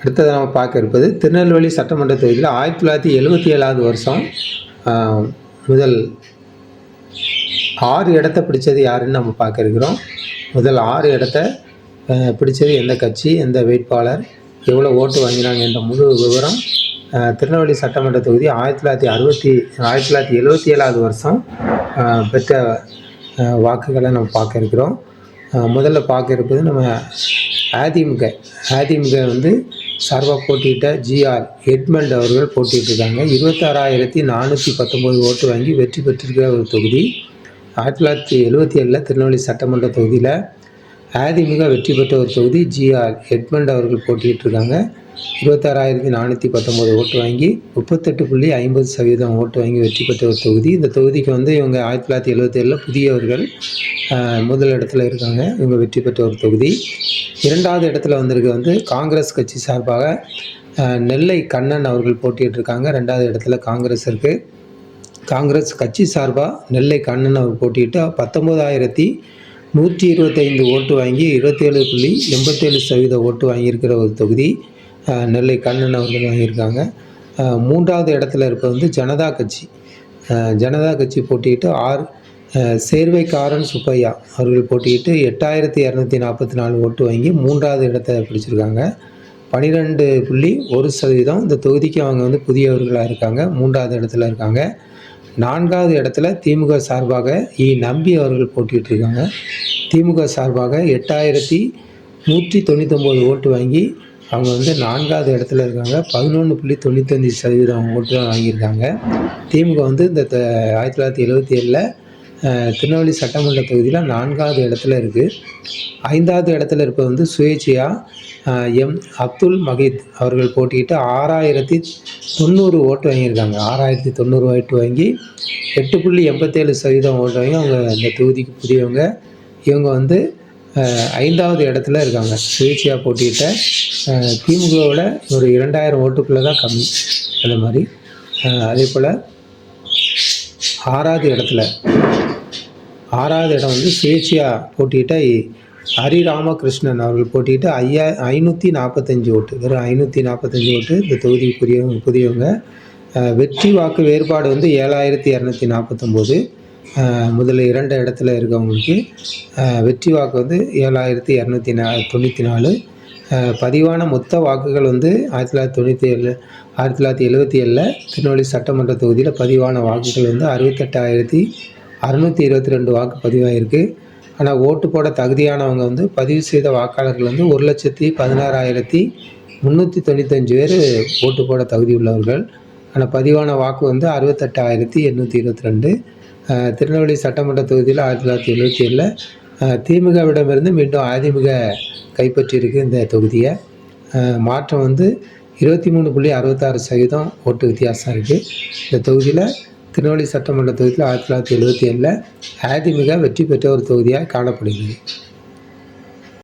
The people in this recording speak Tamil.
அடுத்தது நம்ம பார்க்க இருப்பது திருநெல்வேலி சட்டமன்ற தொகுதியில் 1977 வருஷம் முதல் 6 இடத்த பிடிச்சது யாருன்னு நம்ம பார்க்க இருக்கிறோம். முதல் 6 இடத்த பிடிச்சது எந்த கட்சி, எந்த வேட்பாளர், எவ்வளோ ஓட்டு வாங்கினாங்க என்ற முழு விவரம் திருநெல்வேலி சட்டமன்ற தொகுதி 1977 வருஷம் பெற்ற வாக்குகளை நம்ம பார்க்க இருக்கிறோம். முதல்ல பார்க்க இருப்பது நம்ம அதிமுக வந்து சார்பாக போட்டியிட்ட ஜிஆர் எட்மண்ட் அவர்கள் போட்டியிட்டிருக்காங்க. 26,419 ஓட்டு வாங்கி வெற்றி பெற்றிருக்கிற ஒரு தொகுதி. 1977 திருநெல்வேலி சட்டமன்ற தொகுதியில் அதிமுக வெற்றி பெற்ற ஒரு தொகுதி. ஜிஆர் எட்மண்ட் அவர்கள் போட்டியிட்டிருக்காங்க. 26,419 ஓட்டு வாங்கி 38.50% ஓட்டு வாங்கி வெற்றி பெற்ற ஒரு தொகுதி. இந்த தொகுதிக்கு வந்து இவங்க 1977 புதியவர்கள் முதல் இடத்துல இருக்காங்க. இவங்க வெற்றி பெற்ற ஒரு தொகுதி. 2வது இடத்துல வந்திருக்க வந்து காங்கிரஸ் கட்சி சார்பாக நெல்லை கண்ணன் அவர்கள் போட்டியிட்டிருக்காங்க. 2வது இடத்துல காங்கிரஸ் இருக்குது. காங்கிரஸ் கட்சி சார்பாக நெல்லை கண்ணன் அவர் போட்டியிட்டு 19,125 ஓட்டு வாங்கி 27.87% ஓட்டு வாங்கியிருக்கிற ஒரு தொகுதி நெல்லை கண்ணன் அவர்கள் வாங்கியிருக்காங்க. 3வது இடத்துல இருப்ப வந்து ஜனதா கட்சி போட்டியிட்டு சேர்வைக்காரன் சுப்பையா அவர்கள் போட்டியிட்டு 8,244 ஓட்டு வாங்கி 3வது இடத்தை பிடிச்சிருக்காங்க. 12.1% இந்த தொகுதிக்கு அவங்க வந்து புதியவர்களாக இருக்காங்க. 3வது இடத்துல இருக்காங்க. 4வது இடத்துல திமுக சார்பாக நம்பி அவர்கள் போட்டியிட்டிருக்காங்க. திமுக சார்பாக 8,199 ஓட்டு வாங்கி அவங்க வந்து 4வது இடத்துல இருக்காங்க. 11.95% ஓட்டு தான் வாங்கியிருக்காங்க. திமுக வந்து இந்த 1977 திருநெல்வேலி சட்டமன்ற தொகுதியில் 4வது இடத்துல இருக்குது. 5வது இடத்துல இருப்பது வந்து சுயேட்சையாக அப்துல் மகீத் அவர்கள் போட்டியிட்டு 6,090 ஓட்டு வாங்கியிருக்காங்க. 6,090 ஓட்டு வாங்கி 8.87% ஓட்டு வாங்கி அவங்க இந்த தொகுதிக்கு புதியவங்க. இவங்க வந்து 5வது இடத்துல இருக்காங்க. சுயேட்சையாக போட்டியிட்ட திமுகவோட ஒரு 2,000 ஓட்டுக்குள்ளே தான் கம்மி. அந்த மாதிரி அதே போல் 6வது இடம் வந்து சுயேட்சையாக போட்டியிட்ட ஹரிராமகிருஷ்ணன் அவர்கள் போட்டியிட்டு 545 ஓட்டு, வெறும் 545 ஓட்டு இந்த தொகுதிக்கு புதியவங்க. வெற்றி வாக்கு வேறுபாடு வந்து 7,249. முதல்ல 2 இடத்துல இருக்கவங்களுக்கு வெற்றி வாக்கு வந்து 7,294. பதிவான மொத்த வாக்குகள் வந்து 1977 திருநெல்வேலி சட்டமன்ற தொகுதியில் பதிவான வாக்குகள் வந்து 68,622 வாக்கு பதிவாயிருக்கு. ஆனால் ஓட்டு போட தகுதியானவங்க வந்து பதிவு செய்த வாக்காளர்கள் வந்து 1,16,395 பேர் ஓட்டு போட தகுதி உள்ளவர்கள். ஆனால் பதிவான வாக்கு வந்து 68,822. திருநெல்வேலி சட்டமன்ற தொகுதியில் 1977 திமுகவிடமிருந்து மீண்டும் அதிமுக கைப்பற்றியிருக்கு இந்த தொகுதியை. மாற்றம் வந்து 23.66% ஓட்டு வித்தியாசம் இருக்குது. இந்த தொகுதியில் திருநெல்வேலி சட்டமன்ற தொகுதியில் 1977 அதிமுக வெற்றி பெற்ற ஒரு தொகுதியாக காணப்படுகிறது.